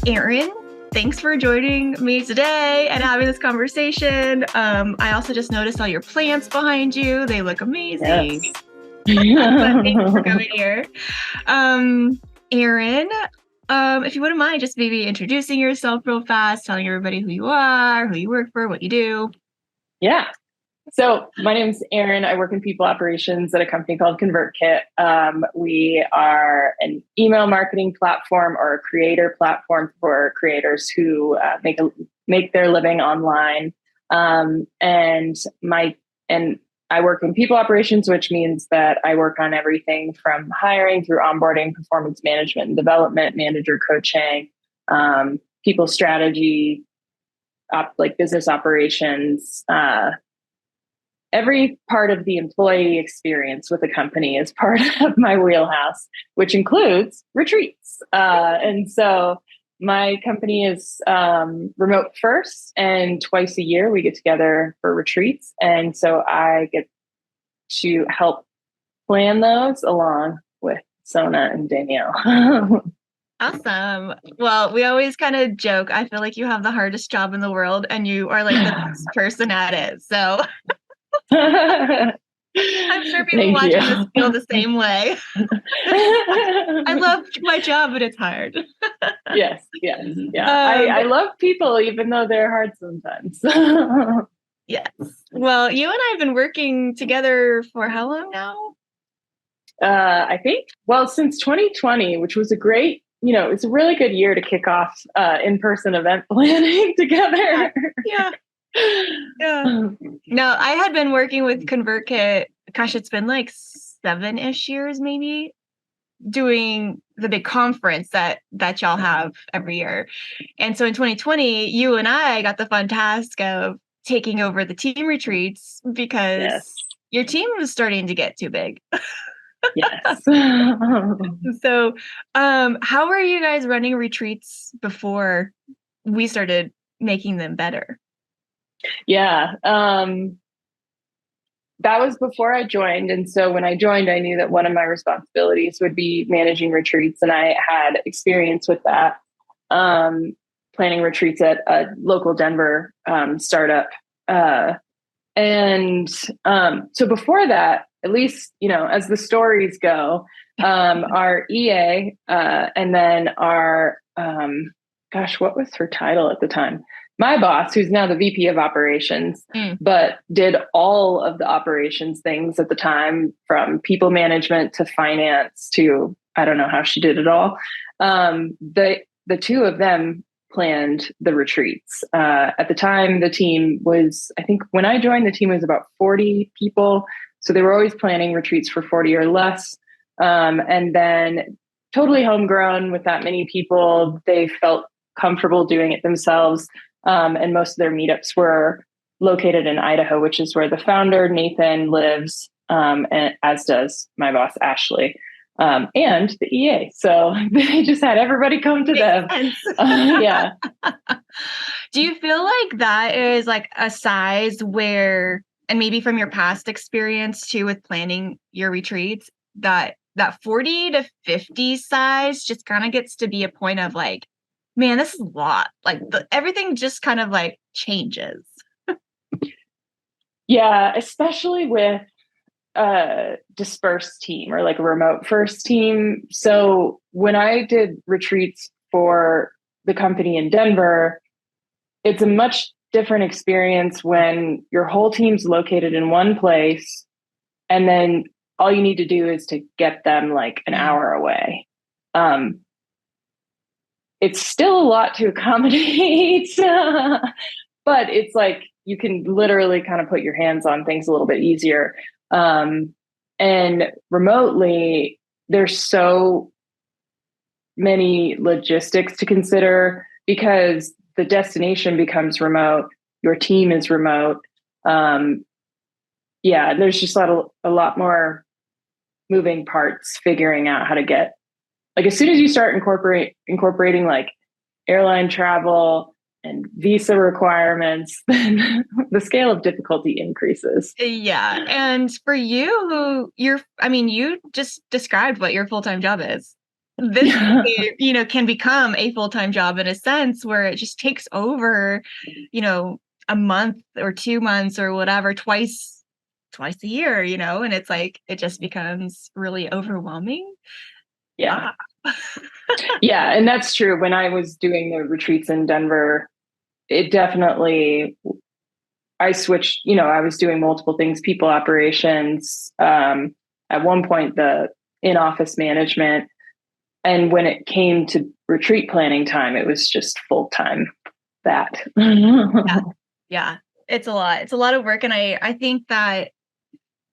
Erin, thanks for joining me today and having this conversation. I also just noticed all your plants behind you. They look amazing. Yes. But thanks for coming here. Erin, if you wouldn't mind just maybe introducing yourself real fast, telling everybody who you are, who you work for, what you do. Yeah. So my name is Erin. I work in people operations at a company called ConvertKit. We are an email marketing platform or a creator platform for creators who make their living online. And I work in people operations, which means that I work on everything from hiring through onboarding, performance management and development, manager coaching, people strategy, like business operations. Every part of the employee experience with a company is part of my wheelhouse, which includes retreats. And so my company is remote first, and twice a year we get together for retreats. And so I get to help plan those along with SONA and Danielle. Awesome. Well, we always kind of joke. I feel like you have the hardest job in the world and you are like the best person at it. So I'm sure people Thank watching you. this feel the same way. I love my job, but it's hard. Yes. Yeah. I love people, even though they're hard sometimes. Yes. Well, you and I have been working together for how long now? I think, since 2020, which was it's a really good year to kick off in-person event planning together. Yeah. No, I had been working with ConvertKit. Gosh, it's been like 7-ish years, maybe, doing the big conference that y'all have every year. And so in 2020, you and I got the fun task of taking over the team retreats because your team was starting to get too big. Yes. So, how were you guys running retreats before we started making them better? Yeah. That was before I joined. And so when I joined, I knew that one of my responsibilities would be managing retreats. And I had experience with that, planning retreats at a local Denver startup. So before that, at least, as the stories go, our EA and then our, what was her title at the time? My boss, who's now the VP of operations, but did all of the operations things at the time, from people management to finance to, I don't know how she did it all. The two of them planned the retreats. At the time, the team was, I think when I joined, the team was about 40 people. So they were always planning retreats for 40 or less. And then totally homegrown with that many people, they felt comfortable doing it themselves. And most of their meetups were located in Idaho, which is where the founder, Nathan, lives, and as does my boss, Ashley, and the EA. So they just had everybody come to them. Yeah. Do you feel like that is like a size where, and maybe from your past experience too with planning your retreats, that 40 to 50 size just kind of gets to be a point of like, man, this is a lot. Like everything just kind of like changes. Yeah, especially with a dispersed team or like a remote first team. So when I did retreats for the company in Denver, it's a much different experience when your whole team's located in one place and then all you need to do is to get them like an hour away. It's still a lot to accommodate, but it's like you can literally kind of put your hands on things a little bit easier. And remotely, there's so many logistics to consider because the destination becomes remote, your team is remote. There's just a lot more moving parts figuring out how to get, like, as soon as you start incorporating like airline travel and visa requirements, then the scale of difficulty increases. Yeah. And for you, you just described what your full-time job is. this, can become a full-time job in a sense where it just takes over, a month or 2 months or whatever, twice a year, and it's like, it just becomes really overwhelming. Yeah. Yeah. And that's true. When I was doing the retreats in Denver, it definitely, I switched, I was doing multiple things, people operations, at one point, the in-office management. And when it came to retreat planning time, it was just full time that. Yeah. It's a lot. It's a lot of work. And I think that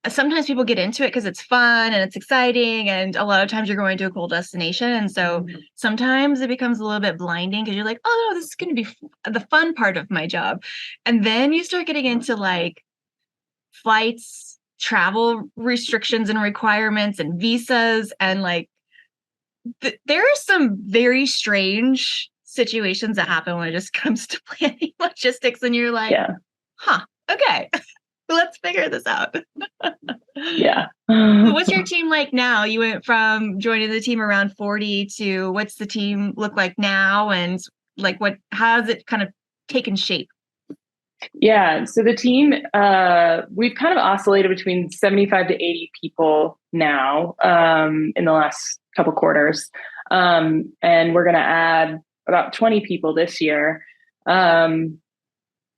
sometimes people get into it because it's fun and it's exciting. And a lot of times you're going to a cool destination. And so sometimes it becomes a little bit blinding because you're like, oh, no, this is going to be the fun part of my job. And then you start getting into like flights, travel restrictions and requirements and visas. And like, there are some very strange situations that happen when it just comes to planning logistics. And you're like, okay. Let's figure this out. Yeah. What's your team like now? You went from joining the team around 40 to what's the team look like now? And like, how has it kind of taken shape? Yeah. So the team, we've kind of oscillated between 75 to 80 people now, in the last couple quarters. And we're going to add about 20 people this year.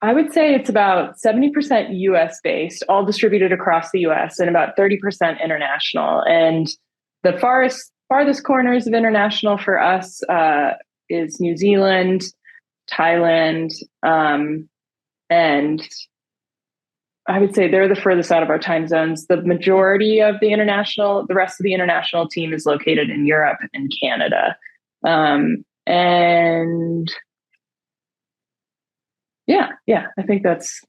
I would say it's about 70% US based, all distributed across the US, and about 30% international. And the farthest corners of international for us is New Zealand, Thailand, and I would say they're the furthest out of our time zones. The majority of the rest of the international team is located in Europe and Canada. And yeah, I think that's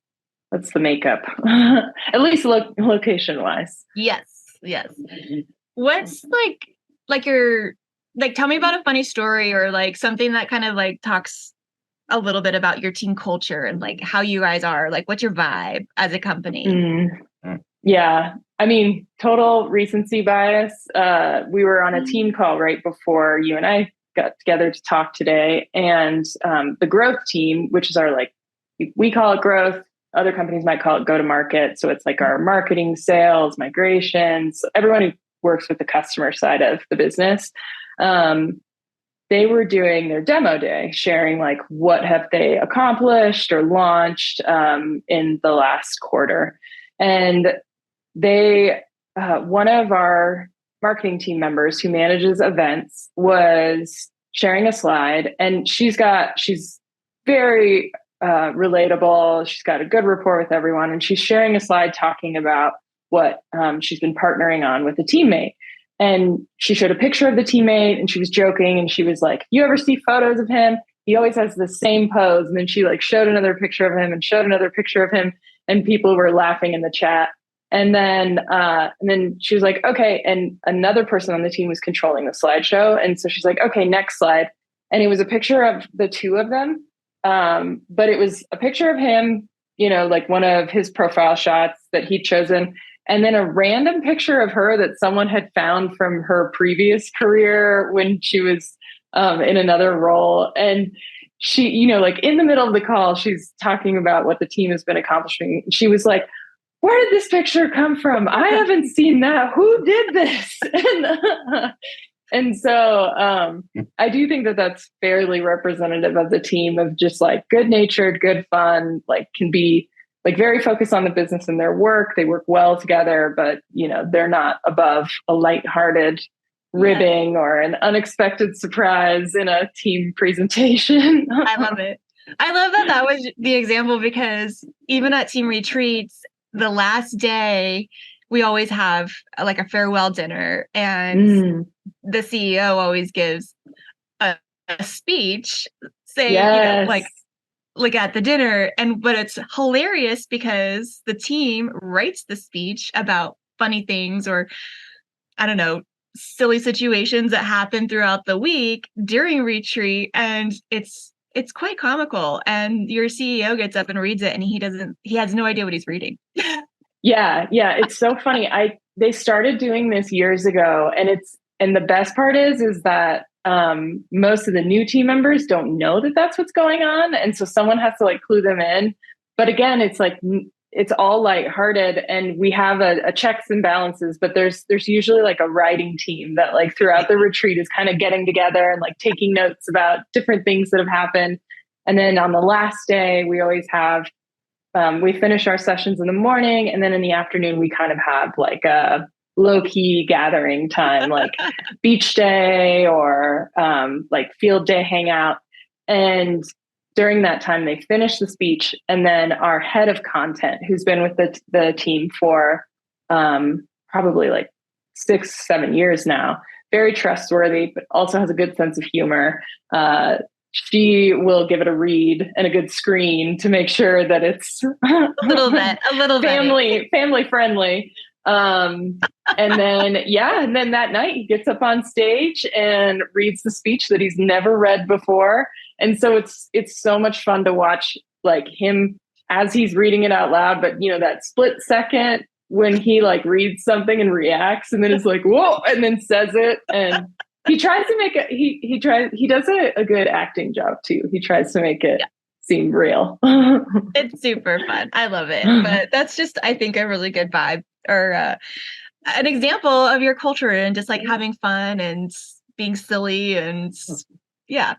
the makeup, at least location wise. Yes. What's tell me about a funny story or like something that kind of like talks a little bit about your team culture and like how you guys are, like what's your vibe as a company? Yeah, I mean, total recency bias. We were on a team call right before you and I got together to talk today, and the growth team, which is our we call it growth. Other companies might call it go to market. So it's like our marketing, sales, migrations, everyone who works with the customer side of the business. They were doing their demo day, sharing like what have they accomplished or launched in the last quarter. And one of our marketing team members who manages events was sharing a slide, and she's very relatable. She's got a good rapport with everyone. And she's sharing a slide talking about what she's been partnering on with a teammate. And she showed a picture of the teammate and she was joking. And she was like, you ever see photos of him? He always has the same pose. And then she like showed another picture of him and showed another picture of him. And people were laughing in the chat. And then she was like, okay. And another person on the team was controlling the slideshow. And so she's like, okay, next slide. And it was a picture of the two of them. But it was a picture of him, like one of his profile shots that he'd chosen. And then a random picture of her that someone had found from her previous career when she was in another role. And she, like in the middle of the call, she's talking about what the team has been accomplishing. She was like, where did this picture come from? I haven't seen that. Who did this? And so I do think that that's fairly representative of the team, of just like good natured, good fun, like can be like very focused on the business and their work. They work well together, but they're not above a lighthearted ribbing or an unexpected surprise in a team presentation. I love it. I love that that was the example, because even at team retreats, the last day, we always have like a farewell dinner, and the CEO always gives a speech saying, like at the dinner. But it's hilarious because the team writes the speech about funny things or, I don't know, silly situations that happen throughout the week during retreat. And it's quite comical. And your CEO gets up and reads it, and he has no idea what he's reading. Yeah. It's so funny. They started doing this years ago, and and the best part is that most of the new team members don't know that that's what's going on, and so someone has to like clue them in. But again, it's like it's all lighthearted, and we have a checks and balances. But there's usually like a writing team that like throughout the retreat is kind of getting together and like taking notes about different things that have happened. And then on the last day, we always have we finish our sessions in the morning, and then in the afternoon we kind of have like a low-key gathering time, like beach day or like field day hangout. And during that time, they finish the speech, and then our head of content, who's been with the team for probably like 6-7 years now, very trustworthy, but also has a good sense of humor. She will give it a read and a good screen to make sure that it's a little family friendly. And then that night he gets up on stage and reads the speech that he's never read before. And so it's so much fun to watch like him as he's reading it out loud, but you know, that split second when he like reads something and reacts and then it's like, whoa, and then says it. And he tries to make it, he does a good acting job too. He tries to make it seem real. It's super fun. I love it. But that's just, I think, a really good vibe or an example of your culture and just like having fun and being silly and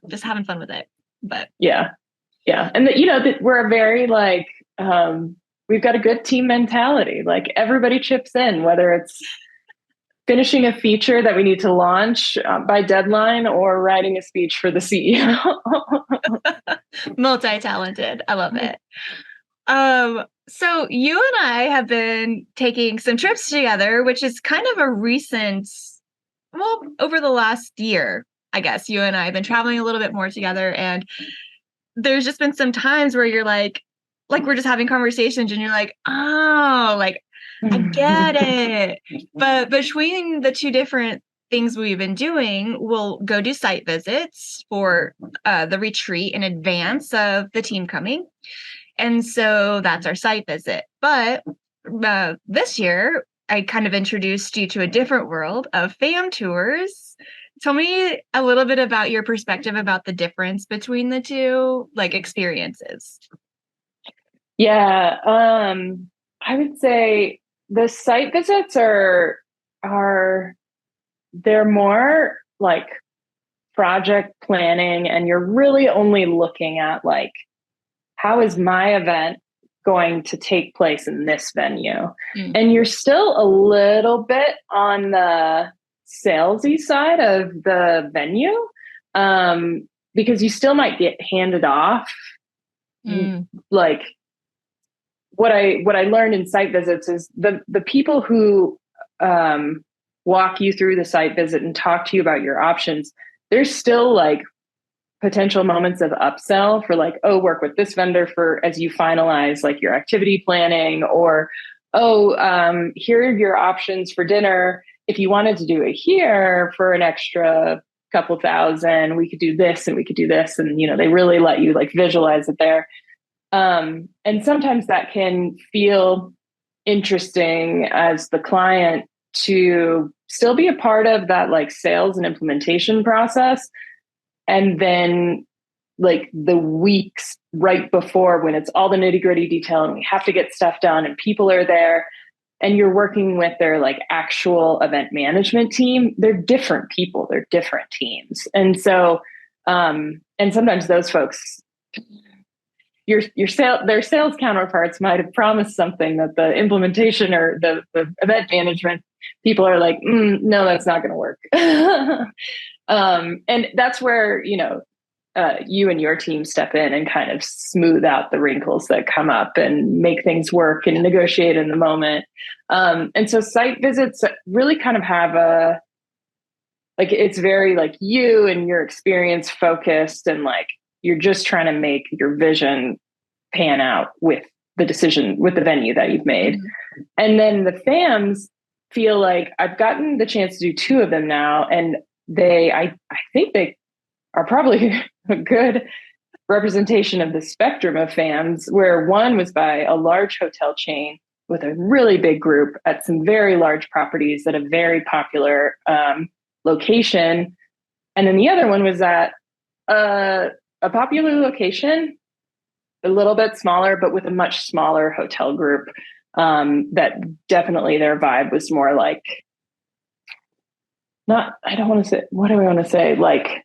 just having fun with it. But yeah. And we're a very like, we've got a good team mentality. Like everybody chips in, whether it's finishing a feature that we need to launch by deadline or writing a speech for the CEO. Multi-talented. I love it. So you and I have been taking some trips together, which is kind of a recent, over the last year, I guess you and I have been traveling a little bit more together. And there's just been some times where you're like we're just having conversations and you're like, oh, like, I get it. But between the two different things we've been doing, we'll go do site visits for the retreat in advance of the team coming. And so that's our site visit. But this year, I kind of introduced you to a different world of fam tours. Tell me a little bit about your perspective about the difference between the two, like experiences. Yeah, I would say the site visits are they're more like project planning, and you're really only looking at like, how is my event going to take place in this venue? And you're still a little bit on the salesy side of the venue, because you still might get handed off. Like what I learned in site visits is the people who walk you through the site visit and talk to you about your options, there's still like potential moments of upsell for like, oh, work with this vendor for as you finalize like your activity planning, or here are your options for dinner. If you wanted to do it here for an extra couple thousand, we could do this and we could do this. And, they really let you like visualize it there. And sometimes that can feel interesting as the client to still be a part of that like sales and implementation process. And then like the weeks right before, when it's all the nitty gritty detail and we have to get stuff done and people are there and you're working with their like actual event management team, they're different people, they're different teams. And so, and sometimes those folks, their sales counterparts might have promised something that the implementation or the event management people are like, no, that's not going to work. And that's where, you and your team step in and kind of smooth out the wrinkles that come up and make things work and negotiate in the moment. And so site visits really kind of have it's very like you and your experience focused, and like, you're just trying to make your vision pan out with the venue that you've made. And then the FAMs feel like I've gotten the chance to do two of them now. And I think they are probably a good representation of the spectrum of FAMs, where one was by a large hotel chain with a really big group at some very large properties at a very popular location. And then the other one was at a popular location, a little bit smaller, but with a much smaller hotel group. That definitely their vibe was more like, I don't want to say, what do I want to say? Like,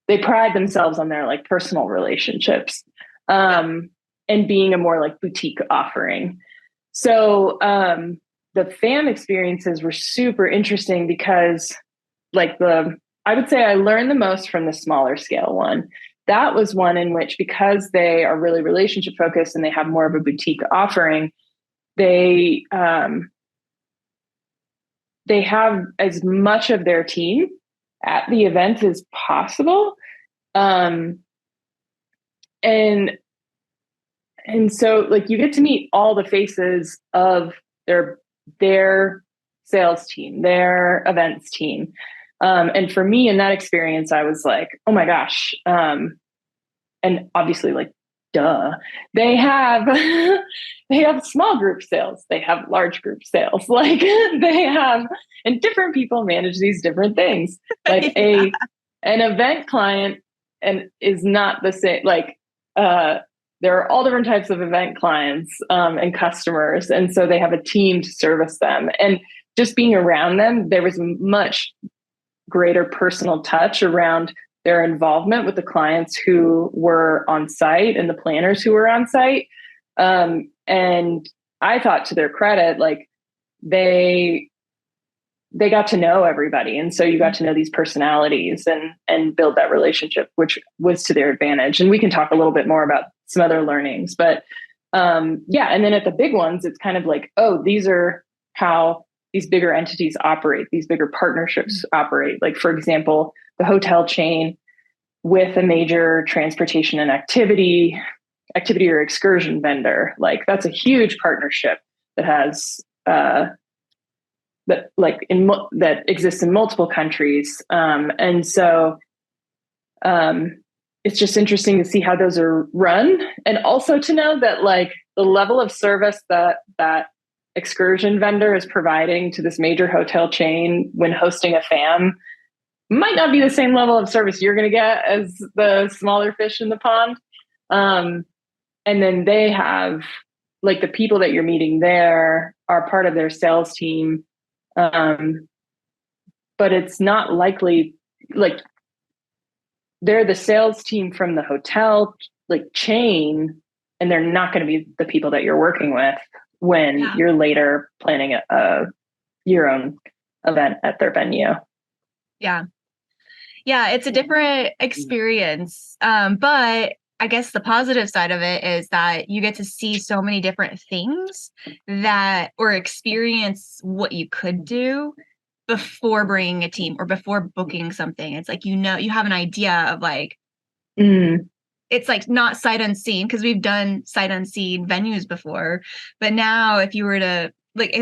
they pride themselves on their like personal relationships, and being a more like boutique offering. So the FAM experiences were super interesting because I would say I learned the most from the smaller scale one. That was one in which, because they are really relationship focused and they have more of a boutique offering, they have as much of their team at the event as possible. And so like you get to meet all the faces of their sales team, their events team. And for me in that experience, I was like, oh my gosh. And obviously like, duh, they have small group sales, they have large group sales, like they have, and different people manage these different things. Like an event client and is not the same. Like there are all different types of event clients and customers, and so they have a team to service them. And just being around them, there was much greater personal touch around their involvement with the clients who were on site and the planners who were on site. And I thought, to their credit, like they got to know everybody. And so you got to know these personalities and build that relationship, which was to their advantage. And we can talk a little bit more about some other learnings, but yeah. And then at the big ones, it's kind of like, oh, these are how these bigger entities operate, these bigger partnerships operate. Like, for example, the hotel chain with a major transportation and activity or excursion vendor. Like, that's a huge partnership that has that exists in multiple countries. And so it's just interesting to see how those are run, and also to know that like the level of service that excursion vendor is providing to this major hotel chain when hosting a FAM might not be the same level of service you're going to get as the smaller fish in the pond. And then they have, like, the people that you're meeting there are part of their sales team. But it's not likely, like, they're the sales team from the hotel like chain, and they're not going to be the people that you're working with when you're later planning your own event at their venue. Yeah. It's a different experience. But I guess the positive side of it is that you get to see so many different things or experience what you could do before bringing a team or before booking something. It's like, you have an idea of like, it's like not sight unseen, because we've done sight unseen venues before. But now if you were to, like,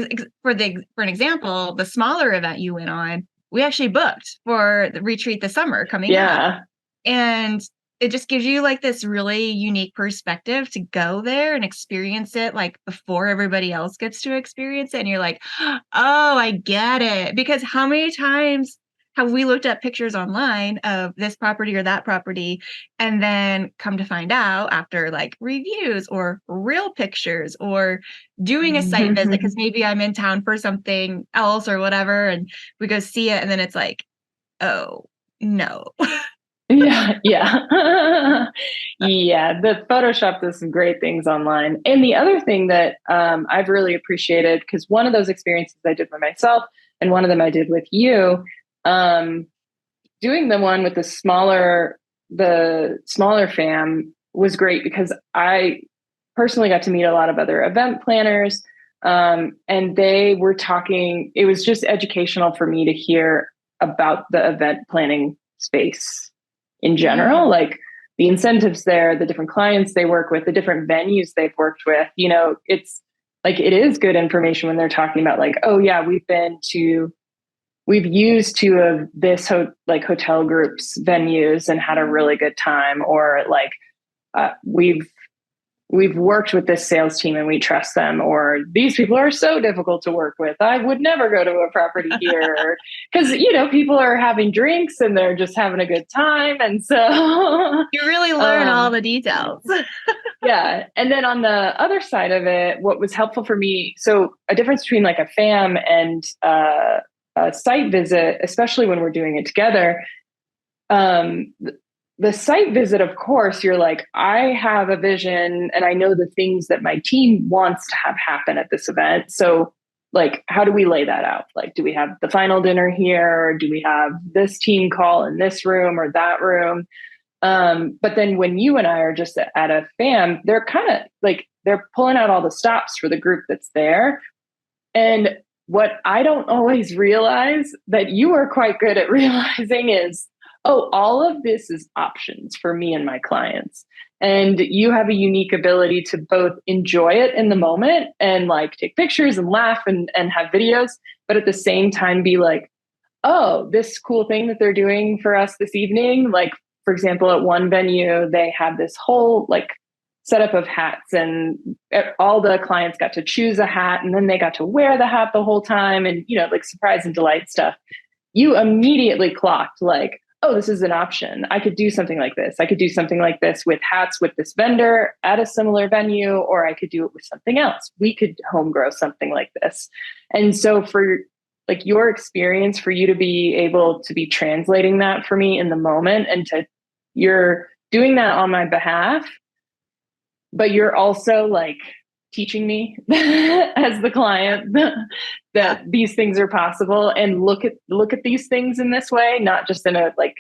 for an example, the smaller event you went on, we actually booked for the retreat this summer coming up. And it just gives you like this really unique perspective to go there and experience it like before everybody else gets to experience it. And you're like, oh, I get it. Because how many times have we looked at pictures online of this property or that property, and then come to find out after like reviews or real pictures or doing a site visit, because maybe I'm in town for something else or whatever, and we go see it, and then it's like, oh no. Yeah. The Photoshop does some great things online. And the other thing that I've really appreciated, because one of those experiences I did by myself and one of them I did with you, doing the one with the smaller fam was great, because I personally got to meet a lot of other event planners, and they were talking. It was just educational for me to hear about the event planning space in general, like the incentives there, the different clients they work with, the different venues they've worked with. You know, it's like, it is good information when they're talking about like, oh yeah, we've used two of this hotel groups venues and had a really good time, or like we've we've worked with this sales team and we trust them, or these people are so difficult to work with, I would never go to a property here. Because, people are having drinks and they're just having a good time. And so you really learn all the details. Yeah. And then on the other side of it, what was helpful for me, so a difference between like a FAM and a site visit, especially when we're doing it together, the site visit, of course, you're like, I have a vision and I know the things that my team wants to have happen at this event. So like, how do we lay that out? Like, do we have the final dinner here? Do we have this team call in this room or that room? But then when you and I are just at a FAM, they're kind of like, they're pulling out all the stops for the group that's there. And what I don't always realize that you are quite good at realizing is, oh, all of this is options for me and my clients. And you have a unique ability to both enjoy it in the moment and like take pictures and laugh and have videos, but at the same time be like, oh, this cool thing that they're doing for us this evening. Like, for example, at one venue, they had this whole like setup of hats, and all the clients got to choose a hat, and then they got to wear the hat the whole time, and like surprise and delight stuff. You immediately clocked like, oh, this is an option. I could do something like this. I could do something like this with hats with this vendor at a similar venue, or I could do it with something else. We could home grow something like this. And so for like your experience, for you to be able to be translating that for me in the moment, and you're doing that on my behalf, but you're also like teaching me as the client that these things are possible, and look at these things in this way, not just in a like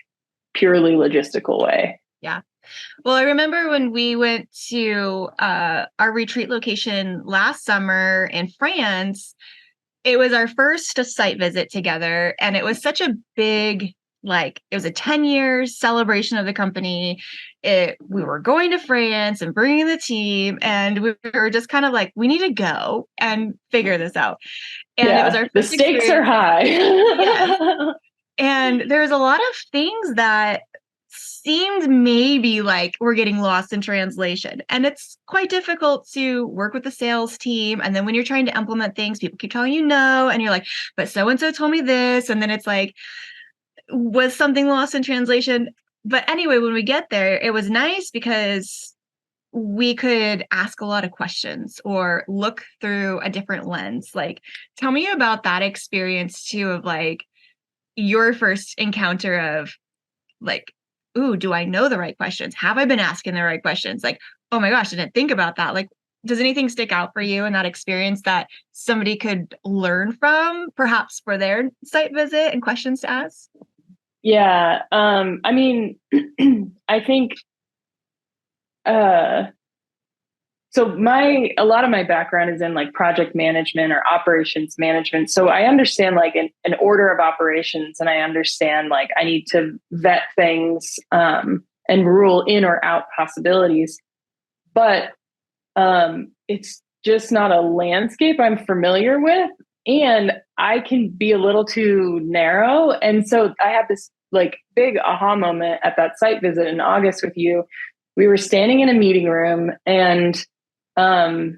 purely logistical way. Yeah. Well, I remember when we went to our retreat location last summer in France, it was our first site visit together, and it was such a big, like, it was a 10-year celebration of the company. We were going to France and bringing the team, and we were just kind of like, we need to go and figure this out. And it was our the stakes are high. Yes. And there was a lot of things that seemed maybe like we're getting lost in translation. And it's quite difficult to work with the sales team. And then when you're trying to implement things, people keep telling you no. And you're like, but so-and-so told me this. And then it's like, was something lost in translation? But anyway, when we get there, it was nice because we could ask a lot of questions or look through a different lens. Like, tell me about that experience too, of like your first encounter of like, ooh, do I know the right questions? Have I been asking the right questions? Like, oh my gosh, I didn't think about that. Like, does anything stick out for you in that experience that somebody could learn from, perhaps for their site visit and questions to ask? Yeah. I mean, I think, so a lot of my background is in like project management or operations management. So I understand like an order of operations, and I understand like I need to vet things, and rule in or out possibilities, but, it's just not a landscape I'm familiar with. And I can be a little too narrow. And so I had this like big aha moment at that site visit in August with you. We were standing in a meeting room, and the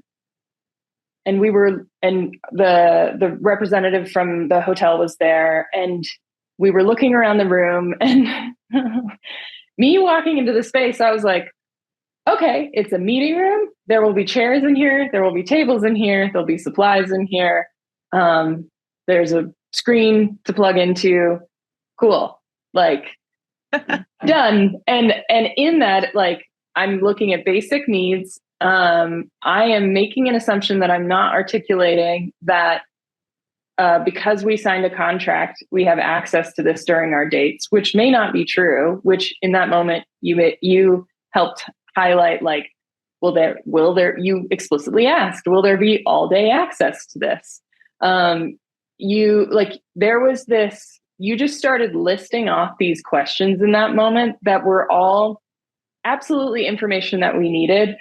representative from the hotel was there, and we were looking around the room, and me walking into the space, I was like, okay, it's a meeting room. There will be chairs in here. There will be tables in here. There'll be supplies in here. There's a screen to plug into. Cool. Like, done. And in that, like, I'm looking at basic needs. I am making an assumption that I'm not articulating that because we signed a contract, we have access to this during our dates, which may not be true, which in that moment you helped highlight, like, you explicitly asked, will there be all day access to this? There was this, you just started listing off these questions in that moment that were all absolutely information that we needed.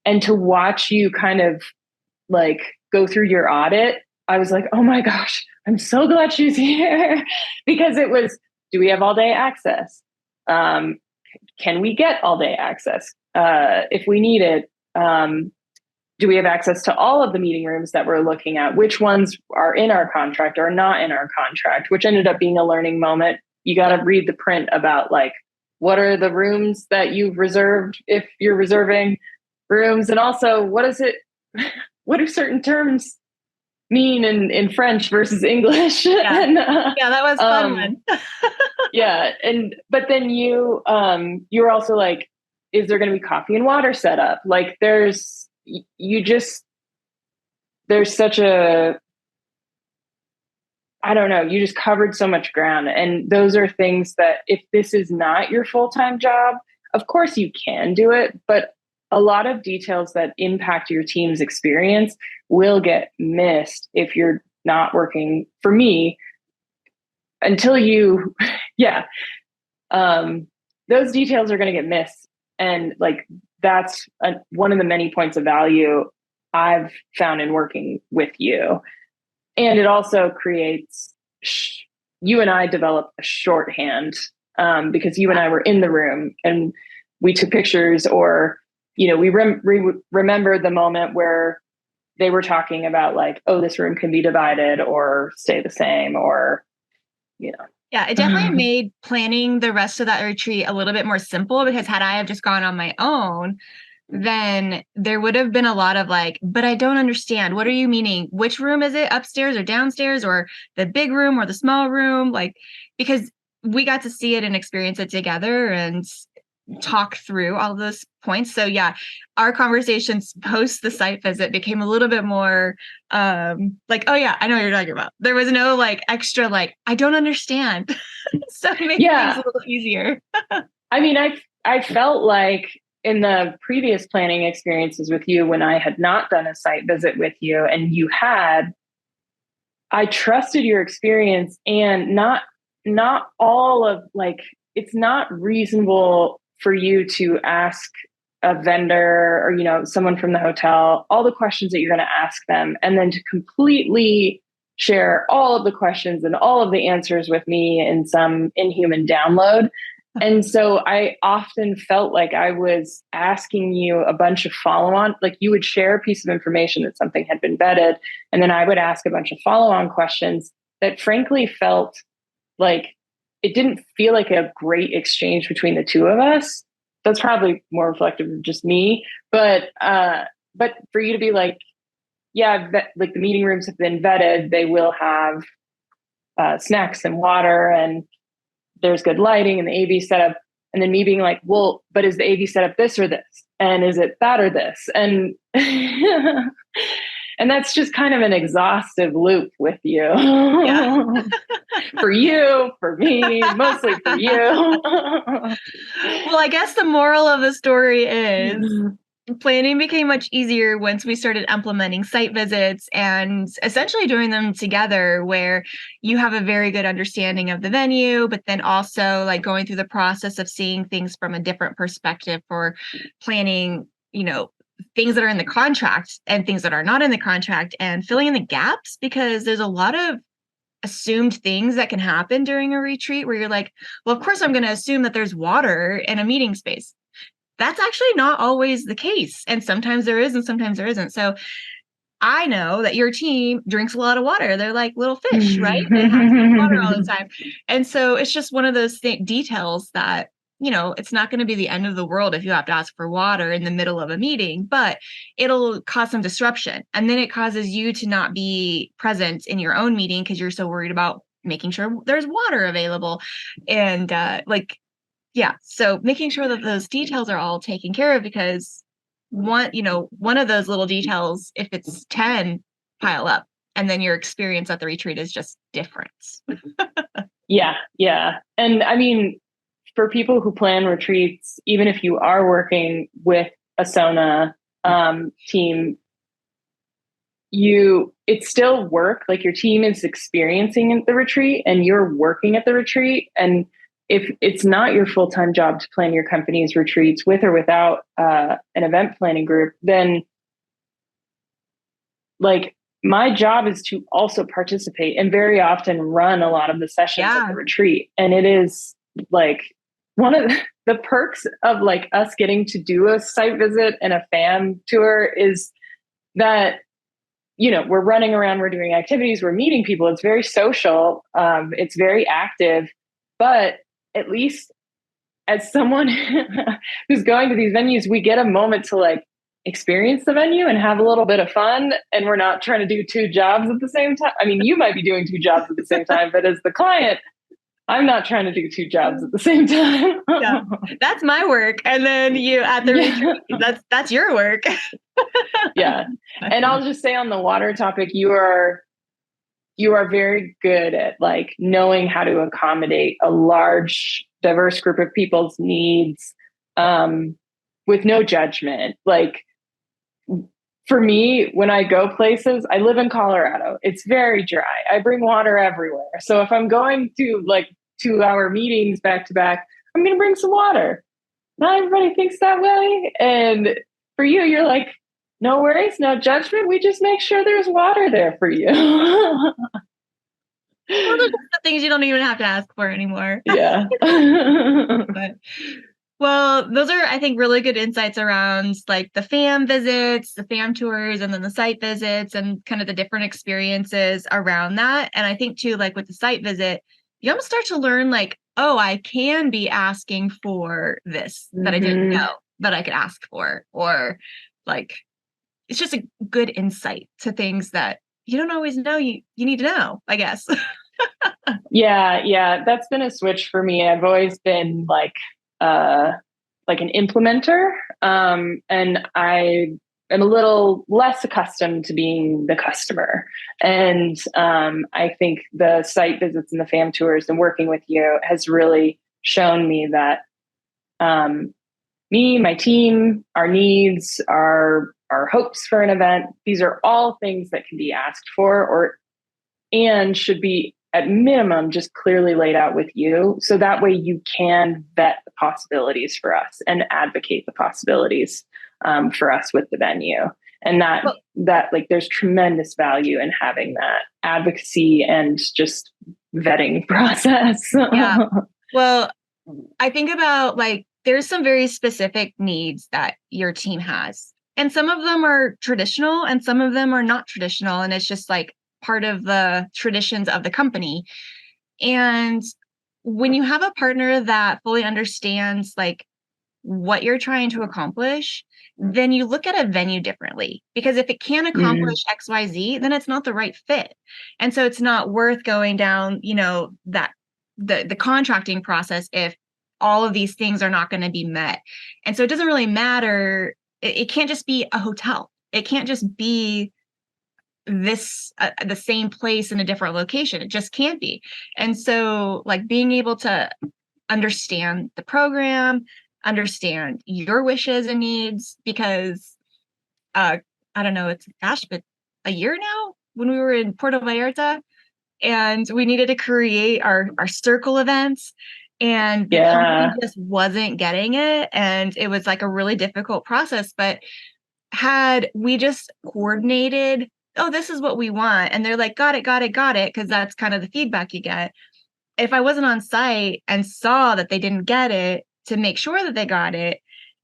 And to watch you kind of like go through your audit, I was like, oh my gosh, I'm so glad she's here. Because it was, do we have all day access? Can we get all day access if we need it? do we have access to all of the meeting rooms that we're looking at? Which ones are in our contract or not in our contract, which ended up being a learning moment. You got to read the print about like, what are the rooms that you've reserved if you're reserving rooms? And also, what do certain terms mean in French versus English? Yeah, And, yeah, that was fun one. Yeah. But then you were also like, is there going to be coffee and water set up? Like there's such a, I don't know, you just covered so much ground. And those are things that if this is not your full-time job, of course you can do it, but a lot of details that impact your team's experience will get missed if you're not working. For me, until you, yeah, those details are going to get missed. And like, that's one of the many points of value I've found in working with you. And it also creates, you and I developed a shorthand because you and I were in the room and we took pictures, or, we remember the moment where they were talking about like, oh, this room can be divided or stay the same, or, Yeah, it definitely made planning the rest of that retreat a little bit more simple, because had I have just gone on my own, then there would have been a lot of like, but I don't understand. What are you meaning? Which room is it? Upstairs or downstairs, or the big room or the small room? Like, because we got to see it and experience it together and talk through all those points. So yeah, our conversations post the site visit became a little bit more like, oh yeah, I know what you're talking about. There was no like extra like, I don't understand. So it made things a little easier. I mean, I felt like in the previous planning experiences with you, when I had not done a site visit with you and you had, I trusted your experience, and not all of like, it's not reasonable for you to ask a vendor or, someone from the hotel, all the questions that you're going to ask them, and then to completely share all of the questions and all of the answers with me in some inhuman download. And so I often felt like I was asking you a bunch of follow-on, like you would share a piece of information that something had been vetted, and then I would ask a bunch of follow-on questions that frankly felt like it didn't feel like a great exchange between the two of us. That's probably more reflective of just me, but for you to be like, yeah, like the meeting rooms have been vetted, they will have snacks and water, and there's good lighting and the AV setup. And then me being like, well, but is the AV setup this or this? And is it that or this? And and that's just kind of an exhaustive loop with you. Yeah. For you, for me, mostly for you. Well, I guess the moral of the story is planning became much easier once we started implementing site visits and essentially doing them together, where you have a very good understanding of the venue, but then also like going through the process of seeing things from a different perspective for planning, things that are in the contract and things that are not in the contract, and filling in the gaps, because there's a lot of assumed things that can happen during a retreat where you're like, well, of course I'm going to assume that there's water in a meeting space. That's actually not always the case. And sometimes there is and sometimes there isn't. So I know that your team drinks a lot of water. They're like little fish, right? They have to drink water all the time. And so it's just one of those details that, it's not going to be the end of the world if you have to ask for water in the middle of a meeting, but it'll cause some disruption. And then it causes you to not be present in your own meeting because you're so worried about making sure there's water available. And yeah, so making sure that those details are all taken care of, because one of those little details, if it's 10, pile up, and then your experience at the retreat is just different. Yeah. And I mean, for people who plan retreats, even if you are working with a SONA team, it's still work. Like your team is experiencing the retreat and you're working at the retreat. And if it's not your full-time job to plan your company's retreats with or without an event planning group, then like my job is to also participate and very often run a lot of the sessions at the retreat. And it is like, one of the perks of like us getting to do a site visit and a fan tour is that, we're running around, we're doing activities, we're meeting people. It's very social. It's very active, but at least as someone who's going to these venues, we get a moment to like experience the venue and have a little bit of fun. And we're not trying to do two jobs at the same time. I mean, you might be doing two jobs at the same time, but as the client, I'm not trying to do two jobs at the same time. Yeah, that's my work. And then you at the retreat, that's your work. Yeah. And I'll just say on the water topic, you are very good at like knowing how to accommodate a large, diverse group of people's needs with no judgment. Like for me, when I go places, I live in Colorado. It's very dry. I bring water everywhere. So if I'm going to like 2-hour meetings back to back, I'm going to bring some water. Not everybody thinks that way. And for you, you're like, no worries, no judgment. We just make sure there's water there for you. Well, those are the things you don't even have to ask for anymore. Yeah. Well, those are, I think, really good insights around like the fam visits, the fam tours, and then the site visits and kind of the different experiences around that. And I think too, like with the site visit, you almost start to learn like, oh, I can be asking for this that I didn't know that I could ask for, or like, it's just a good insight to things that you don't always know you need to know, I guess. Yeah. That's been a switch for me. I've always been like an implementer. And I am a little less accustomed to being the customer. And I think the site visits and the fam tours and working with you has really shown me that me, my team, our needs, our hopes for an event, these are all things that can be asked for and should be at minimum just clearly laid out with you. So that way you can vet the possibilities for us and advocate the possibilities for us with the venue. And that like there's tremendous value in having that advocacy and just vetting process. Yeah. Well, I think about like there's some very specific needs that your team has. And some of them are traditional and some of them are not traditional. And it's just like part of the traditions of the company. And when you have a partner that fully understands like what you're trying to accomplish, then you look at a venue differently. Because if it can't accomplish XYZ, then it's not the right fit. And so it's not worth going down, that the contracting process if all of these things are not going to be met. And so it doesn't really matter. It can't just be a hotel. It can't just be this the same place in a different location. It just can't be. And so like being able to understand the program, understand your wishes and needs, because I don't know, it's but a year now when we were in Puerto Vallarta and we needed to create our circle events. And the company just wasn't getting it. And it was like a really difficult process. But had we just coordinated, oh, this is what we want. And they're like, got it. Because that's kind of the feedback you get. If I wasn't on site and saw that they didn't get it to make sure that they got it,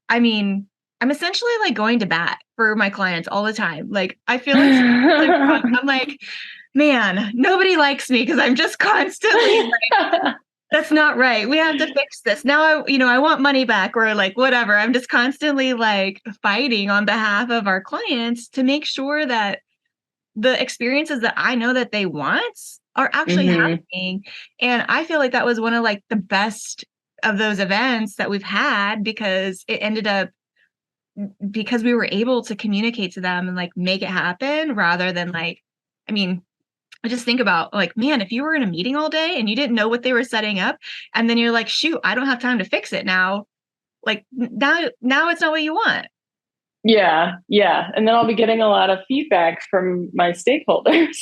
I mean, I'm essentially like going to bat for my clients all the time. Like, I feel like I'm like, man, nobody likes me because I'm just constantly like, that's not right. We have to fix this. Now, I want money back or like whatever. I'm just constantly like fighting on behalf of our clients to make sure that the experiences that I know that they want are actually happening. And I feel like that was one of like the best of those events that we've had because it ended up because we were able to communicate to them and like make it happen rather than like, I mean, I just think about like, man, if you were in a meeting all day and you didn't know what they were setting up, and then you're like, shoot, I don't have time to fix it now. Like now it's not what you want. Yeah. And then I'll be getting a lot of feedback from my stakeholders.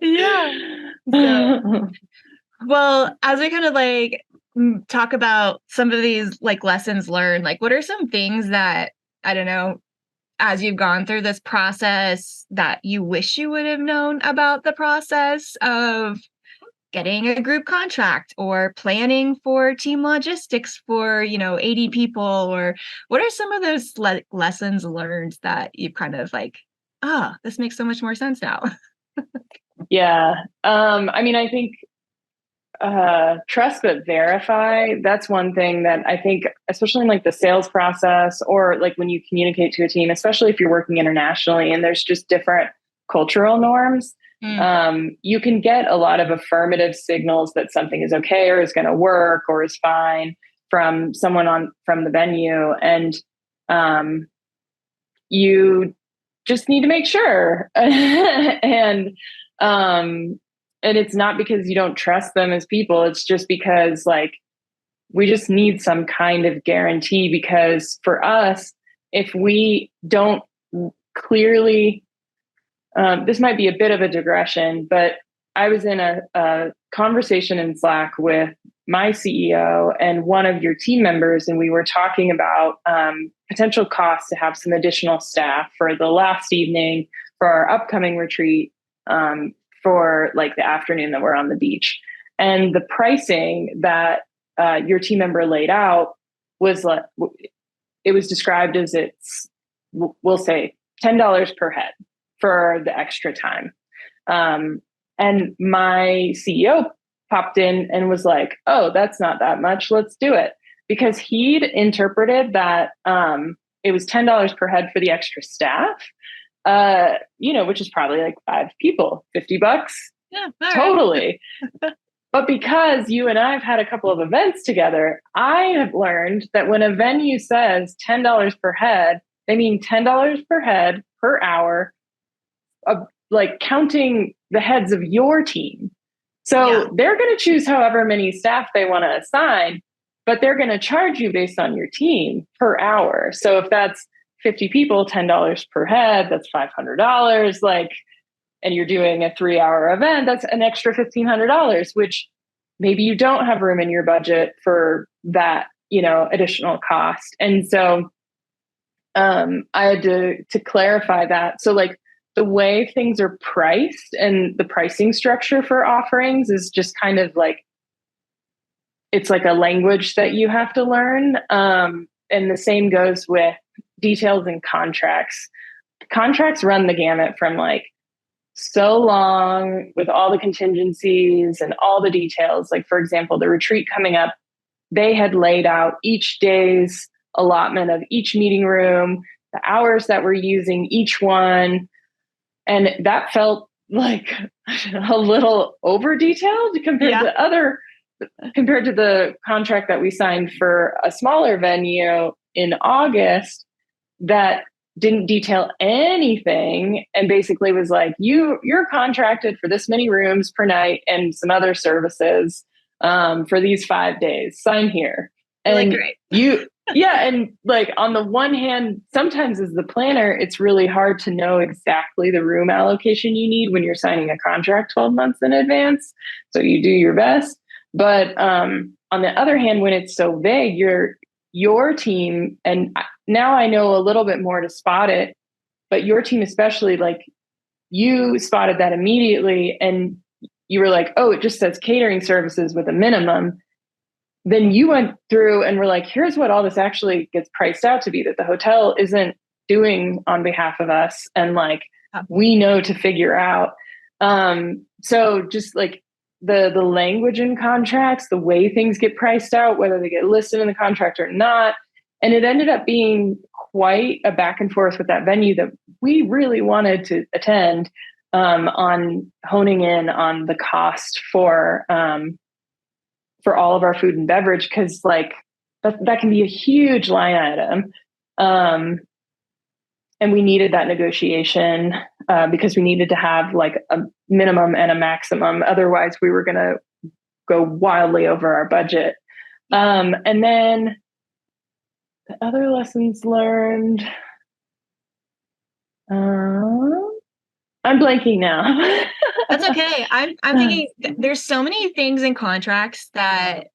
Yeah. So, well, as we kind of like talk about some of these like lessons learned, like what are some things that, I don't know, as you've gone through this process that you wish you would have known about the process of getting a group contract or planning for team logistics for, 80 people? Or what are some of those lessons learned that you've kind of like, this makes so much more sense now? Yeah. I think trust but verify. That's one thing that I think, especially in like the sales process or like when you communicate to a team, especially if you're working internationally and there's just different cultural norms. You can get a lot of affirmative signals that something is okay or is going to work or is fine from someone from the venue, and you just need to make sure. And it's not because you don't trust them as people. It's just because like we just need some kind of guarantee, because for us, if we don't clearly, this might be a bit of a digression, but I was in a conversation in Slack with my CEO and one of your team members, and we were talking about potential costs to have some additional staff for the last evening for our upcoming retreat, for like the afternoon that we're on the beach. And the pricing that your team member laid out was like, it was described as we'll say $10 per head for the extra time. And my CEO popped in and was like, oh, that's not that much. Let's do it. Because he'd interpreted that it was $10 per head for the extra staff, which is probably like 5 people, $50. Yeah, totally. But because you and I have had a couple of events together, I have learned that when a venue says $10 per head, they mean $10 per head per hour, like counting the heads of your team. So they're going to choose however many staff they want to assign, but they're going to charge you based on your team per hour. So if that's 50 people, $10 per head, that's $500. Like, and you're doing a 3-hour event, that's an extra $1,500, which maybe you don't have room in your budget for that, additional cost. And so I had to clarify that. So like the way things are priced and the pricing structure for offerings is just kind of like, it's like a language that you have to learn. And the same goes with details and contracts. Contracts run the gamut from like so long with all the contingencies and all the details. Like, for example, the retreat coming up, they had laid out each day's allotment of each meeting room, the hours that we're using each one. And that felt like a little over detailed compared to the contract that we signed for a smaller venue in August that didn't detail anything and basically was like, you're contracted for this many rooms per night and some other services for these 5 days. Sign here. And like, great. And like on the one hand, sometimes as the planner, it's really hard to know exactly the room allocation you need when you're signing a contract 12 months in advance. So you do your best. But on the other hand, when it's so vague, your team, and now I know a little bit more to spot it, but your team especially, like you spotted that immediately and you were like, oh, it just says catering services with a minimum. Then you went through and were like, here's what all this actually gets priced out to be that the hotel isn't doing on behalf of us. And like, we know to figure out. So just like the language in contracts, the way things get priced out, whether they get listed in the contract or not. And it ended up being quite a back and forth with that venue that we really wanted to attend, on honing in on the cost for all of our food and beverage, because like that can be a huge line item. And we needed that negotiation because we needed to have like a minimum and a maximum. Otherwise, we were going to go wildly over our budget. And then the other lessons learned, I'm blanking now. That's okay. I'm thinking there's so many things in contracts that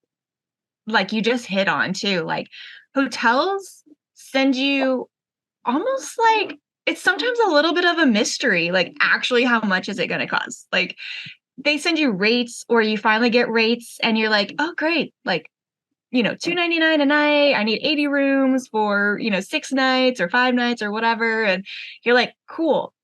like you just hit on too. Like hotels send you almost like it's sometimes a little bit of a mystery, like actually how much is it going to cost? Like they send you rates, or you finally get rates and you're like, oh, great. Like, $299 a night. I need 80 rooms for, 6 nights or 5 nights or whatever. And you're like, cool.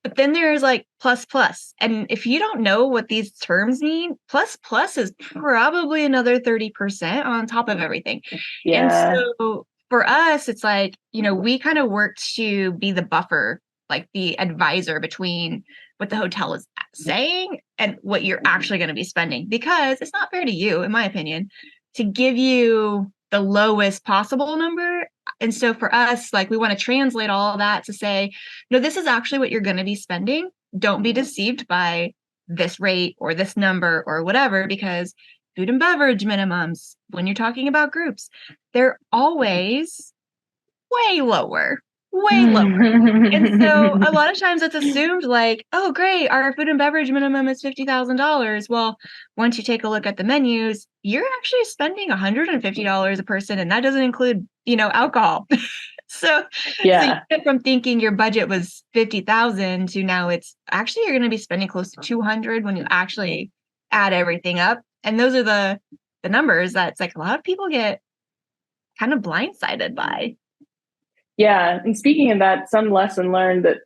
But then there's like plus plus. And if you don't know what these terms mean, plus plus is probably another 30% on top of everything. And Yeah. so for us, it's like, we kind of work to be the buffer, like the advisor between what the hotel is saying and what you're actually going to be spending, because it's not fair to you, in my opinion, to give you the lowest possible number. And so for us, like, we want to translate all of that to say, no, this is actually what you're going to be spending. Don't be deceived by this rate or this number or whatever, because food and beverage minimums, when you're talking about groups, they're always way lower, way lower. And so a lot of times it's assumed like, oh, great, our food and beverage minimum is $50,000. Well, once you take a look at the menus, you're actually spending $150 a person, and that doesn't include, alcohol. So you Yeah. get from thinking your budget was 50,000 to now it's actually you're going to be spending close to 200 when you actually add everything up. And those are the numbers that it's like a lot of people get kind of blindsided by. Yeah. And speaking of that, some lesson learned that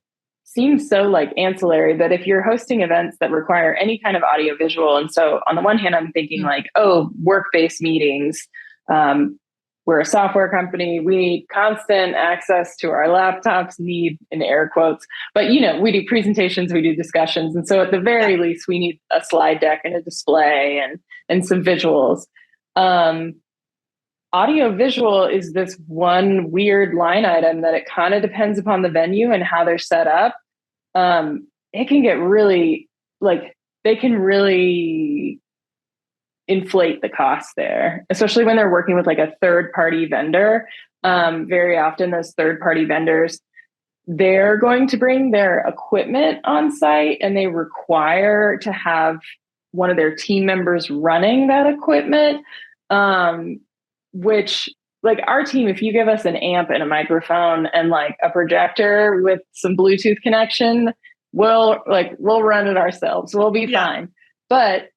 seems so like ancillary, that if you're hosting events that require any kind of audio visual, and so on the one hand, I'm thinking like, oh, work-based meetings. We're a software company. We need constant access to our laptops, need in air quotes, but we do presentations, we do discussions. And so at the very least, we need a slide deck and a display and some visuals. Audio visual is this one weird line item that it kind of depends upon the venue and how they're set up. It can get really they can really inflate the cost there, especially when they're working with like a third party vendor. Very often those third party vendors, they're going to bring their equipment on site and they require to have one of their team members running that equipment. Which like our team, if you give us an amp and a microphone and like a projector with some Bluetooth connection, we'll run it ourselves. We'll be fine. But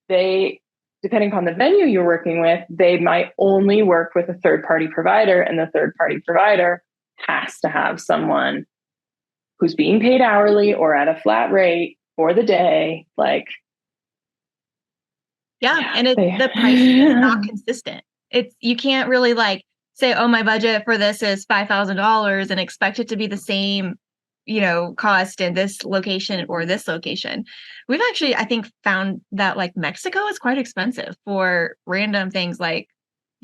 depending upon the venue you're working with, they might only work with a third-party provider, and the third-party provider has to have someone who's being paid hourly or at a flat rate for the day. And the pricing is not consistent. You can't really like say, oh, my budget for this is $5,000 and expect it to be the same, cost in this location or this location. We've actually, I think, found that like Mexico is quite expensive for random things like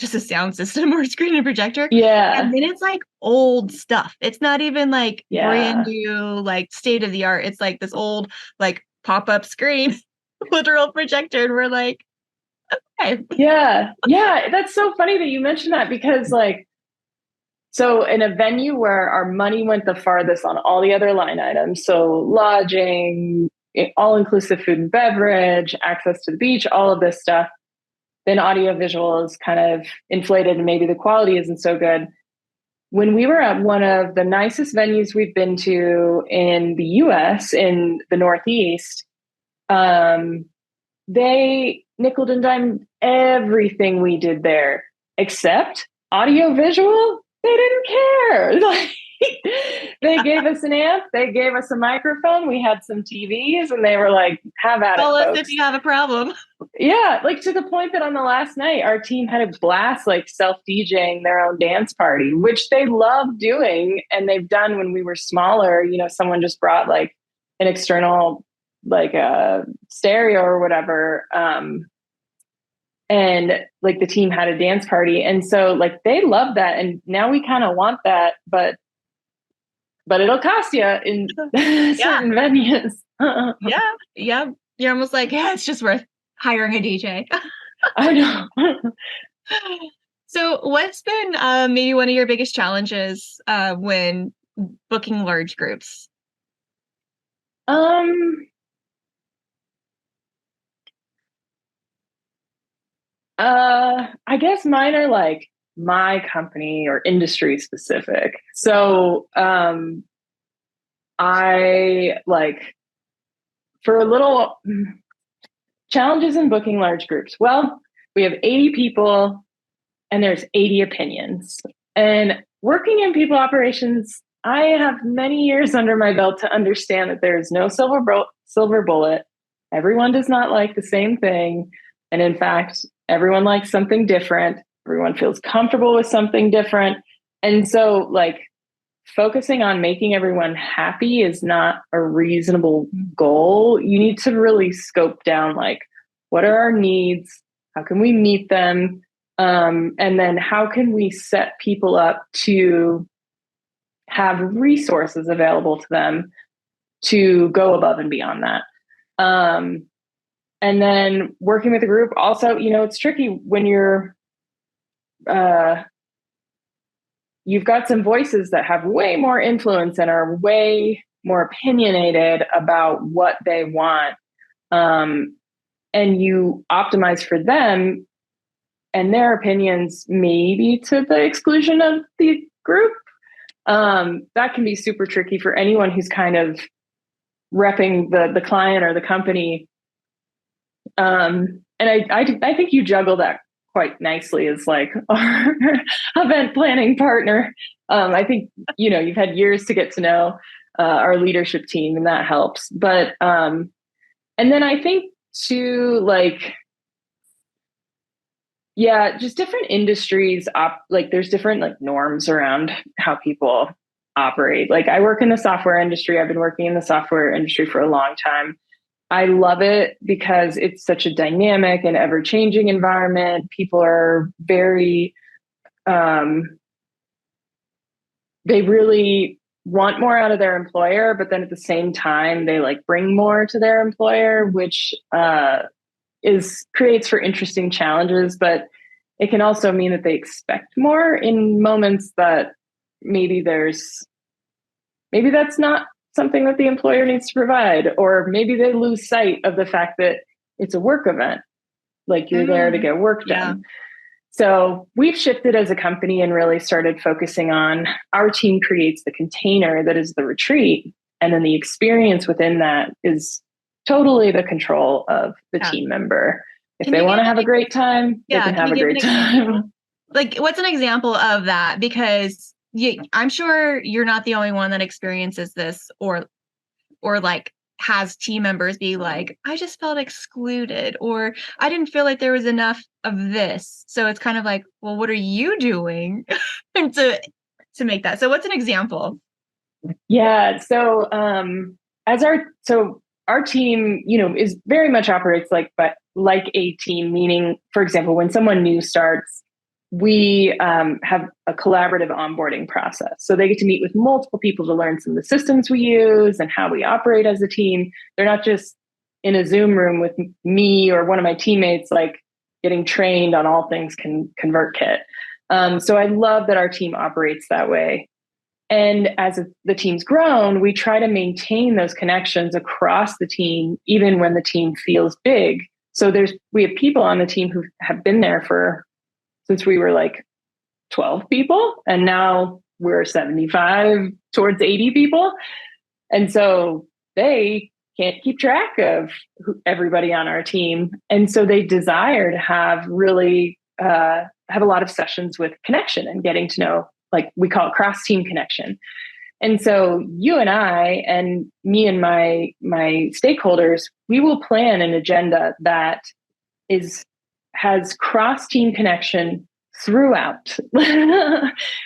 just a sound system or a screen and projector. Yeah. And then it's like old stuff. It's not even like brand new, like state of the art. It's like this old, like pop-up screen, literal projector. And we're like, okay. Yeah. That's so funny that you mentioned that, because so in a venue where our money went the farthest on all the other line items, so lodging, all-inclusive food and beverage, access to the beach, all of this stuff, then audio visual is kind of inflated and maybe the quality isn't so good. When we were at one of the nicest venues we've been to in the US, in the Northeast, they nickel and dimed everything we did there except audio visual. They didn't care. They gave us an amp, they gave us a microphone, we had some TVs, and they were like, have at it, folks. If you have a problem. Yeah, like to the point that on the last night, our team had a blast, like self-DJing their own dance party, which they love doing. And they've done when we were smaller, someone just brought like an external, like a stereo or whatever. And like the team had a dance party. And so like they love that. And now we kind of want that, but it'll cost you in certain venues. Yeah. You're almost like, it's just worth hiring a DJ. I know. So what's been maybe one of your biggest challenges when booking large groups? I guess mine are like my company or industry specific. So I like for a little, Challenges in booking large groups. Well, we have 80 people and there's 80 opinions. And working in people operations, I have many years under my belt to understand that there is no silver bullet. Everyone does not like the same thing. And in fact, everyone likes something different. Everyone feels comfortable with something different. And so, like, focusing on making everyone happy is not a reasonable goal. You need to really scope down, like, what are our needs? How can we meet them? And then how can we set people up to have resources available to them to go above and beyond that? And then working with a group also, it's tricky when you've got some voices that have way more influence and are way more opinionated about what they want. And you optimize for them and their opinions, maybe to the exclusion of the group. That can be super tricky for anyone who's kind of repping the client or the company. And I think you juggle that quite nicely as like our event planning partner. I think, you've had years to get to know our leadership team, and that helps. But, and then I think too, like, yeah, just different industries, like there's different like norms around how people operate. Like, I work in the software industry. I've been working in the software industry for a long time. I love it because it's such a dynamic and ever-changing environment. People are very, they really want more out of their employer, but then at the same time, they like bring more to their employer, which creates for interesting challenges. But it can also mean that they expect more in moments that maybe that's not something that the employer needs to provide, or maybe they lose sight of the fact that it's a work event. Like, you're there to get work done. Yeah. So we've shifted as a company and really started focusing on our team creates the container that is the retreat. And then the experience within that is totally the control of the team member. If they want to have a great time, they can have a great time. Like, what's an example of that? Because I'm sure you're not the only one that experiences this or like has team members be like, I just felt excluded, or I didn't feel like there was enough of this. So it's kind of like, well, what are you doing to make that? So what's an example? Yeah. So our team, is very much operates like a team, meaning, for example, when someone new starts, we have a collaborative onboarding process. So they get to meet with multiple people to learn some of the systems we use and how we operate as a team. They're not just in a Zoom room with me or one of my teammates, like getting trained on all things ConvertKit. So I love that our team operates that way. And as the team's grown, we try to maintain those connections across the team, even when the team feels big. So we have people on the team who have been there since we were like 12 people, and now we're 75 towards 80 people. And so they can't keep track of everybody on our team. And so they desire to have really have a lot of sessions with connection and getting to know, like we call it cross-team connection. And so you and I and me and my stakeholders, we will plan an agenda that has cross-team connection throughout.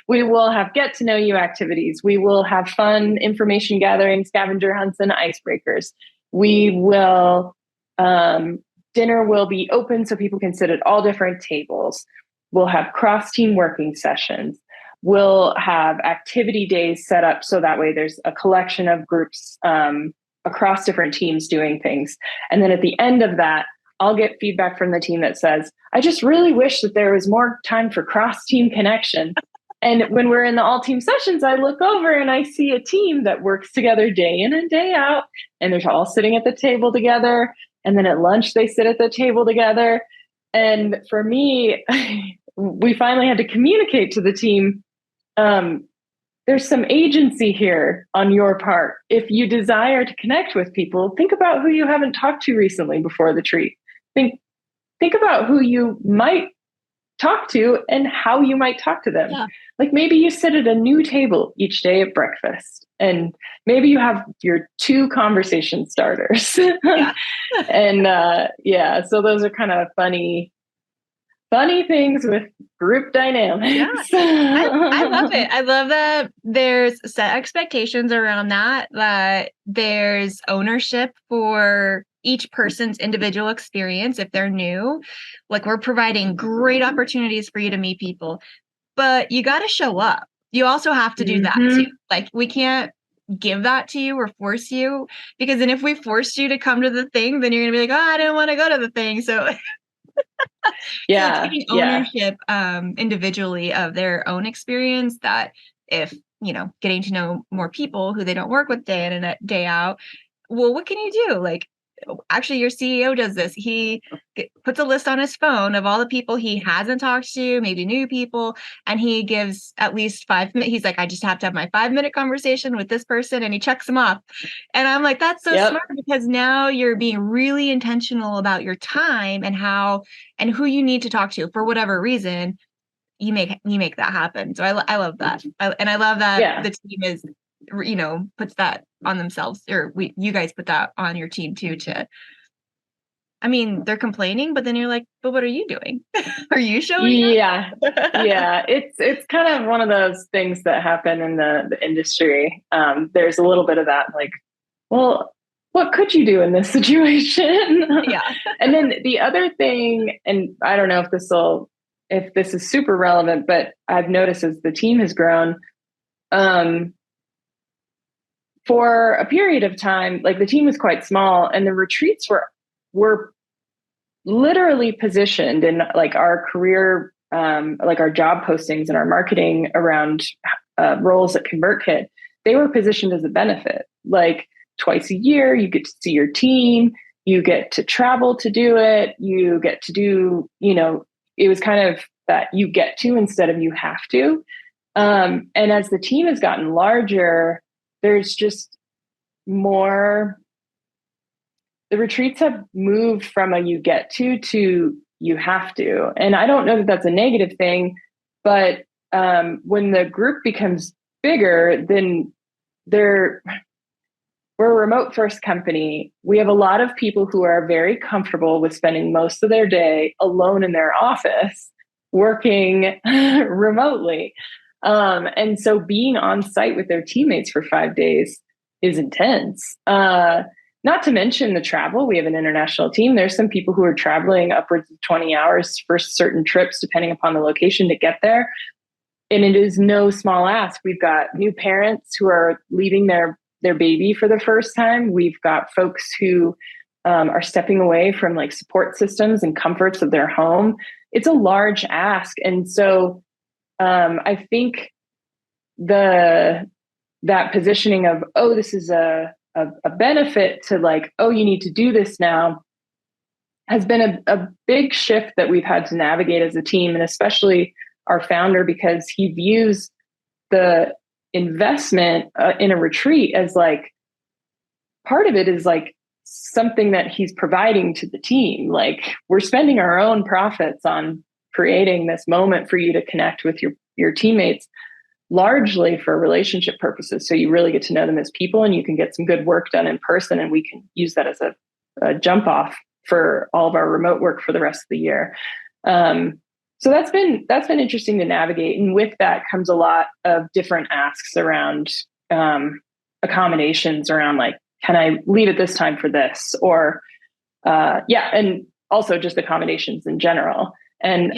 We will have get to know you activities. We will have fun information gathering, scavenger hunts, and icebreakers. We will, dinner will be open so people can sit at all different tables. We'll have cross-team working sessions. We'll have activity days set up so that way there's a collection of groups across different teams doing things. And then at the end of that, I'll get feedback from the team that says, I just really wish that there was more time for cross-team connection. And when we're in the all-team sessions, I look over and I see a team that works together day in and day out, and they're all sitting at the table together. And then at lunch, they sit at the table together. And for me, we finally had to communicate to the team, there's some agency here on your part. If you desire to connect with people, think about who you haven't talked to recently before the retreat. think about who you might talk to and how you might talk to them. Yeah. Like maybe you sit at a new table each day at breakfast, and maybe you have your 2 conversation starters. Yeah. And yeah, so those are kind of funny things with group Yeah. dynamics. I love it. I love that there's set expectations around that there's ownership for each person's individual experience if they're new. Like we're providing great opportunities for you to meet people, but you got to show up. You also have to do that too. Like we can't give that to you or force you, because then if we forced you to come to the thing, then you're going to be like, oh, I didn't want to go to the thing. So Yeah. taking ownership individually of their own experience, that if, getting to know more people who they don't work with day in and day out, well, what can you do? Like, actually, your CEO does this. He puts a list on his phone of all the people he hasn't talked to, maybe new people, and he gives at least 5 minutes. He's like, I just have to have my 5-minute conversation with this person, and he checks them off. And I'm like, that's so smart, because now you're being really intentional about your time and how and who you need to talk to for whatever reason. You make that happen. So I love that, and I love that the team is, puts that on themselves, or you guys put that on your team too. I mean, they're complaining, but then you're like, but what are you doing? Are you showing up? Yeah. It's kind of one of those things that happen in the industry. There's a little bit of that, like, well, what could you do in this situation? Yeah. And then the other thing, and I don't know if this is super relevant, but I've noticed as the team has grown, for a period of time, like the team was quite small, and the retreats were literally positioned in like our career, like our job postings and our marketing around roles at ConvertKit. They were positioned as a benefit, like twice a year, you get to see your team, you get to travel to do it, you get to do, it was kind of that you get to instead of you have to. And as the team has gotten larger, there's just more. The retreats have moved from a you get to you have to. And I don't know that that's a negative thing, but when the group becomes bigger, then we're a remote first company. We have a lot of people who are very comfortable with spending most of their day alone in their office working remotely. And so being on site with their teammates for 5 days is intense. Not to mention the travel. We have an international team. There's some people who are traveling upwards of 20 hours for certain trips, depending upon the location, to get there. And it is no small ask. We've got new parents who are leaving their baby for the first time. We've got folks who are stepping away from like support systems and comforts of their home. It's a large ask. And so I think that positioning of, oh, this is a benefit, to like, oh, you need to do this now, has been a big shift that we've had to navigate as a team, and especially our founder, because he views the investment in a retreat as like, part of it is like something that he's providing to the team. Like, we're spending our own profits on creating this moment for you to connect with your teammates, largely for relationship purposes. So you really get to know them as people, and you can get some good work done in person, and we can use that as a jump off for all of our remote work for the rest of the year. So that's been interesting to navigate. And with that comes a lot of different asks around accommodations around like, can I leave at this time for this? Or and also just accommodations in general. And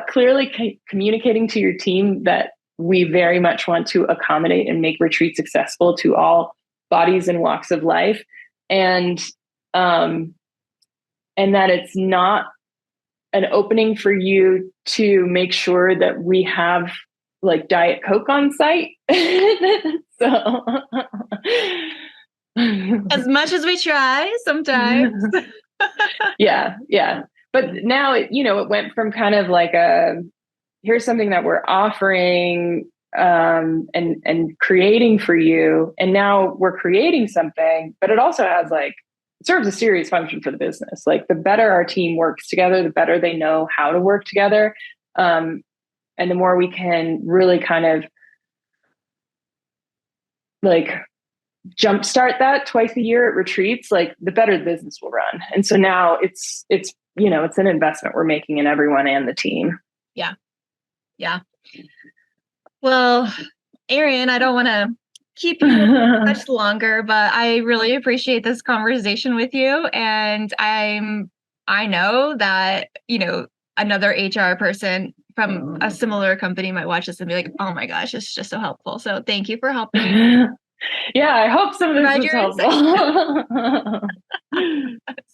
clearly communicating to your team that we very much want to accommodate and make retreats accessible to all bodies and walks of life. And that it's not an opening for you to make sure that we have like Diet Coke on site. So as much as we try sometimes. Yeah. But now it went from kind of like here's something that we're offering and creating for you. And now we're creating something, but it also has like serves a serious function for the business. Like the better our team works together, the better they know how to work together. And the more we can really kind of like jumpstart that twice a year at retreats, like the better the business will run. And so now it's an investment we're making in everyone and the team. Yeah. Yeah. Well, Erin, I don't want to keep you much longer, but I really appreciate this conversation with you. And I know that, another HR person from a similar company might watch this and be like, oh my gosh, it's just so helpful. So thank you for helping. Yeah, I hope some of this was helpful.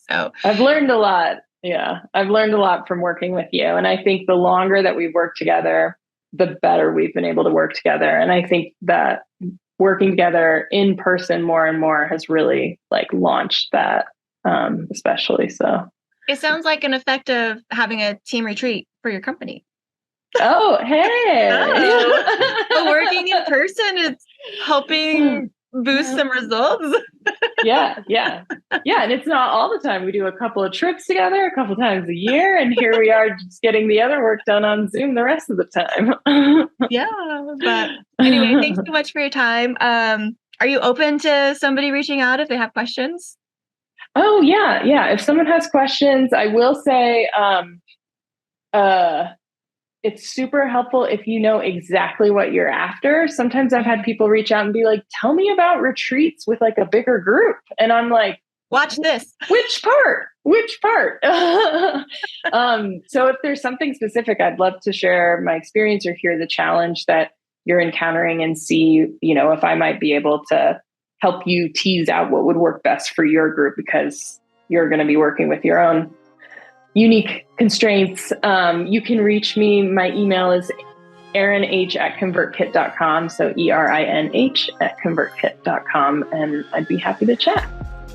So I've learned a lot. Yeah, I've learned a lot from working with you. And I think the longer that we've worked together, the better we've been able to work together. And I think that working together in person more and more has really like launched that, especially. So it sounds like an effect of having a team retreat for your company. Oh, hey. But working in person is helping boost some results. Yeah. And it's not all the time. We do a couple of trips together a couple times a year. And here we are just getting the other work done on Zoom the rest of the time. Yeah. But anyway, thanks so much for your time. Are you open to somebody reaching out if they have questions? Oh, yeah. Yeah. If someone has questions, I will say it's super helpful if you know exactly what you're after. Sometimes I've had people reach out and be like, tell me about retreats with like a bigger group. And I'm like, watch this. Which part? So if there's something specific, I'd love to share my experience or hear the challenge that you're encountering and see, if I might be able to help you tease out what would work best for your group, because you're going to be working with your own unique constraints. You can reach me. My email is erinh@convertkit.com. So ERINH@convertkit.com. And I'd be happy to chat.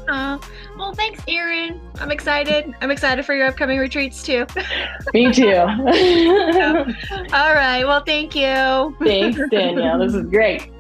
Well, thanks, Erin. I'm excited. I'm excited for your upcoming retreats too. Me too. All right. Well, thank you. Thanks, Danielle. This is great.